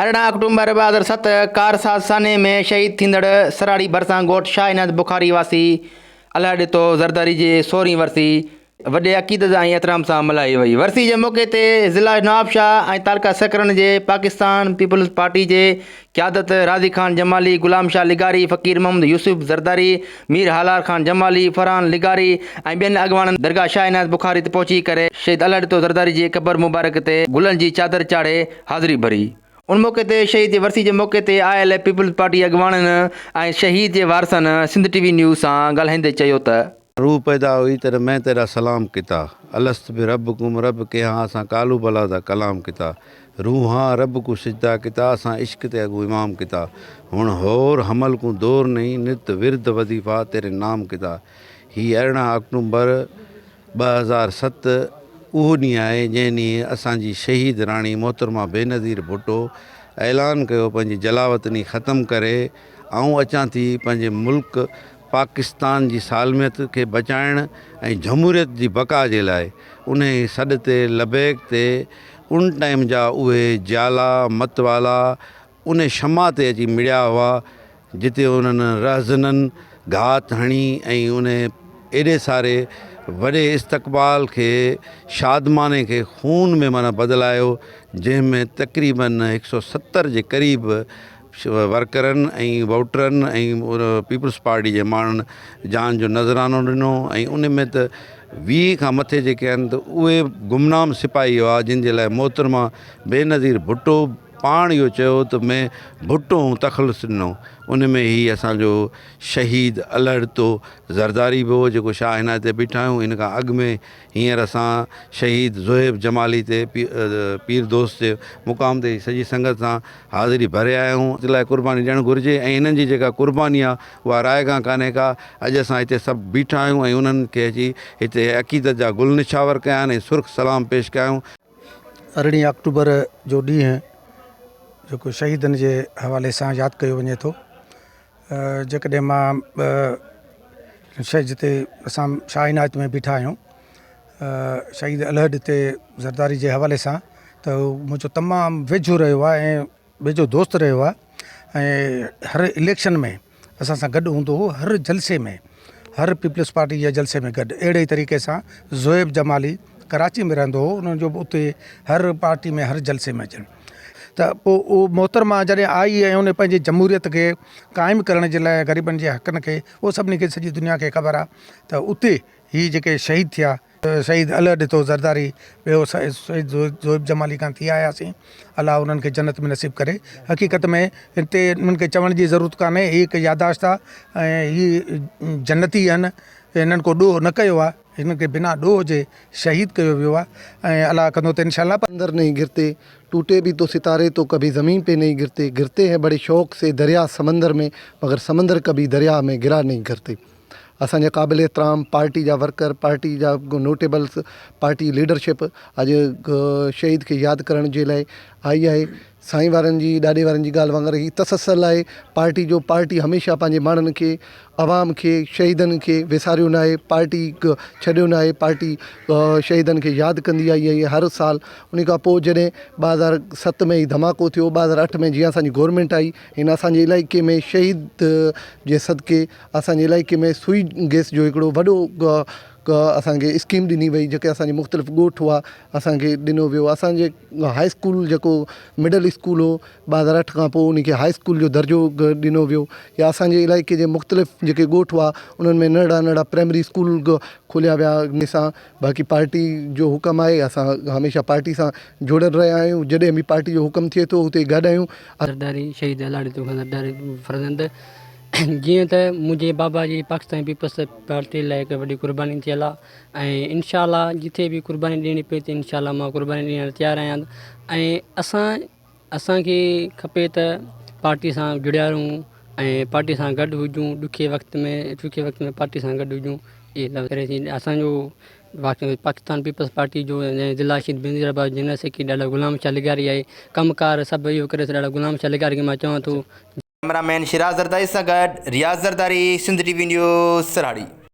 अरिड़हं अक्टूबर 2007 कार हादसाने में शहीद थींदड़ सराड़ी भरिसां ॻोठ शाहनाज़ बुखारी वासी अलाह ॾितो ज़रदारी जी 16वीं वरसी वॾे अक़ीदत ऐं एहतराम सां मल्हाई वई। वरसी जे मौक़े ते ज़िला नवाब शाह ऐं तालका सकरन जे पाकिस्तान पीपल्स पार्टी जे क़यादत राज़ी ख़ान जमाली, गुलाम शाह लिगारी, फ़कीर मोहम्मद यूसुफ ज़रदारी, मीर हालार ख़ान जमाली, फरहान लिगारी ऐं ॿियनि अॻवाननि दरगाह शाहनाज़ बुखारी ते पहुची करे शहीद अलाह ॾितो ज़रदारी जी क़बर मुबारक ते गुलनि जी चादर चाढ़े हाज़िरी भरी। उन मौक़े ते शहीद जी वरसी जे मौक़े ते आयल पीपल्स पार्टी अॻवाननि ऐं शहीद जे वारसनि सिंध टीवी न्यूज़ सां ॻाल्हाईंदे चयो त रूह पैदा हुई तर मैं तेरा सलाम किता, अलस्त बि रब कुम रब के हाँ असां कालू भला दा कलाम किता, रूह हाँ रब को सिजदा किता असां इश्क ते अगू इमाम किता, हुण होर हमल को दौर नहीं नित विरद वजीफ़ा तेरे नाम किता। ही 11 अक्टूबर 2007 उहो ॾींहुं आहे जंहिं ॾींहुं असांजी शहीद राणी मोहतरमा बेनज़ीर भुट्टो ऐलान कयो पंहिंजी जलावतनी ख़तमु करे आऊं अचां थी पंहिंजे मुल्क पाकिस्तान जी सालमियत खे बचाइण ऐं जमहूरियत जी बका जे लाइ। उन सॾ ते लबैक ते उन टाइम जा उहे जाला मतवाला उन शमा ते अची मिड़िया हुआ जिते उन्हनि रहज़ननि घात हणी ऐं उन एॾे सारे वॾे इस्तक़बाल खे शादमाने खे खून में माना बदिलायो, जंहिंमें तक़रीबन 170 जे क़रीब वर्करनि ऐं वोटरनि ऐं पीपल्स पार्टी जे माण्हुनि जान जो नज़रानो ॾिनो। ऐं उन में त 20 खां मथे जेके आहिनि त उहे गुमनाम सिपाही हुआ जिन जे लाइ मोहतरमा बेनज़ीर भुट्टो पाण इहो चयो त मैं भुट्टो हूं तख़लुस ॾिनो। उन में ही असांजो शहीद अलाह ॾितो ज़रदारी बि हो जेको शाहनाज़ ते बीठा आहियूं। इन खां अॻु में हींअर असां शहीद ज़ोहेब जमाली ते पीर दोस्त जे मुक़ाम ते सॼी संगत सां हाज़िरी भरे आया आहियूं। इन लाइ क़ुर्बानी ॾियणु घुरिजे ऐं इन्हनि जी जेका क़ुर्बानी आहे उहा राय खां कान्हे का। अॼु असां हिते सभु बीठा आहियूं ऐं उन्हनि खे अची हिते अक़ीदत जा गुल निछावर कया आहिनि ऐं सुर्ख़ सलाम पेश कया आहियूं। 18 अक्टूबर जो ॾींहुं जेको शहीदनि जे हवाले सां यादि कयो वञे थो। जेकॾहिं मां जिते असां शाहनाज़ में बीठा आहियूं शहीद अलाह ॾिते ज़रदारी जे हवाले सां त मुंहिंजो तमामु वेझो रहियो आहे ऐं वेझो दोस्त रहियो आहे ऐं हर इलेक्शन में असां सां गॾु हूंदो हो, हर जलसे में, हर पीपल्स पार्टी जे जलसे में गॾु। अहिड़े तरीक़े सां ज़ोहेब जमाली कराची में रहंदो हो, उन्हनि जो बि उते हर पार्टी में हर जलसे में अचनि। त पोइ उहो मोहतरमा जॾहिं आई ऐं उन पंहिंजी जमहूरियत खे क़ाइमु करण जे लाइ ग़रीबनि जे हक़नि खे उहो सभिनी खे सॼी दुनिया खे ख़बर आहे त उते ही जेके शहीद थिया शहीद अलाह ॾितो ज़रदारी ॿियो शहीद ज़ोहेब जमाली खां थी आयासीं। अलाह उन्हनि खे जन्नत में नसीब करे। हक़ीक़त में हिते उन्हनि खे चवण जी ज़रूरत कान्हे, ही हिकु यादाश्त आहे ऐं ही जन्नती आहिनि, हिननि को ॾोह न कयो आहे, हिन खे बिना ॾोह जे शहीद कयो वियो आहे ऐं अलाह कंदो त इंशाअल्लाह। अंदर नहीं गिरते, टूटे भी तो सितारे तो कभी ज़मीन पे नहीं गिरते, गिरते हैं बड़े शौक़ से दरिया समंदर में मगर समंदर कभी दरिया में गिरा नहीं करते। असांजे क़ाबिल एहतराम पार्टी जा वर्कर, पार्टी जा नोटेबल्स, पार्टी लीडरशिप अॼु शहीद खे यादि करण जे लाइ आई आहे। साईं वारनि जी ॾाॾे वारनि जी ॻाल्हि वांगुरु ही तससल आहे पार्टी जो। पार्टी हमेशह पंहिंजे माण्हुनि खे, आवाम खे, शहीदनि खे विसारियो न आहे, पार्टी छॾियो न आहे। पार्टी शहीदनि खे यादि कंदी आई आहे हर साल। उन खां पोइ जॾहिं 2007 में ही धमाको थियो, 2008 में जीअं असांजी गवर्नमेंट आई, हिन असांजे इलाइक़े में शहीद जे सदके असांजे इलाइक़े में सुई गैस जो हिकिड़ो वॾो असांखे स्कीम ॾिनी वई, जेके असांजे मुख़्तलिफ़ ॻोठ हुआ असांखे ॾिनो वियो। असांजे हाई स्कूल जेको मिडल स्कूल हो 2008 खां पोइ उनखे हाई स्कूल जो दर्जो ॾिनो वियो। या असांजे इलाइक़े जे मुख़्तलिफ़ जेके ॻोठ हुआ उन्हनि में नंढा नंढा प्राइमरी स्कूल खोलिया विया। इन सां बाक़ी पार्टी जो हुकम आहे, असां हमेशह पार्टी सां जुड़ियल रहिया आहियूं। जॾहिं बि पार्टी जो हुकम थिए थो उते गॾु आहियूं। ज़रदारी शहीद अलाह ॾितो ज़रदारी फर्ज़ंद जीअं त मुंहिंजे बाबा जी पाकिस्तान पीपल्स पार्टी लाइ हिकु वॾी क़ुर्बानी थियल आहे ऐं इंशाअल्लाह जिथे बि क़ुर्बानी ॾियणी पए त इंशाअल्लाह मां क़ुर्बानी ॾियणु तयारु आहियां। ऐं असांखे खपे त पार्टी सां जुड़िया रहूं ऐं पार्टी सां गॾु हुजूं, ॾुखे वक़्त में पार्टी सां गॾु हुजूं। इहे करे थी असांजो पाकिस्तान पीपल्स पार्टी जो ज़िला शहीद बेनज़ीराबाद जनरल सेक्रेटरी ॾाढा गुलाम शाह लिगारी आहे। कमकार सभु इहो करे ॾाढा गुलाम शाह लिगारी खे मां चवां थो। कैमरामैन शिराज ज़रदारी सां गॾु रियाज़ ज़रदारी, सिंध टीवी न्यूज़, सराड़ी।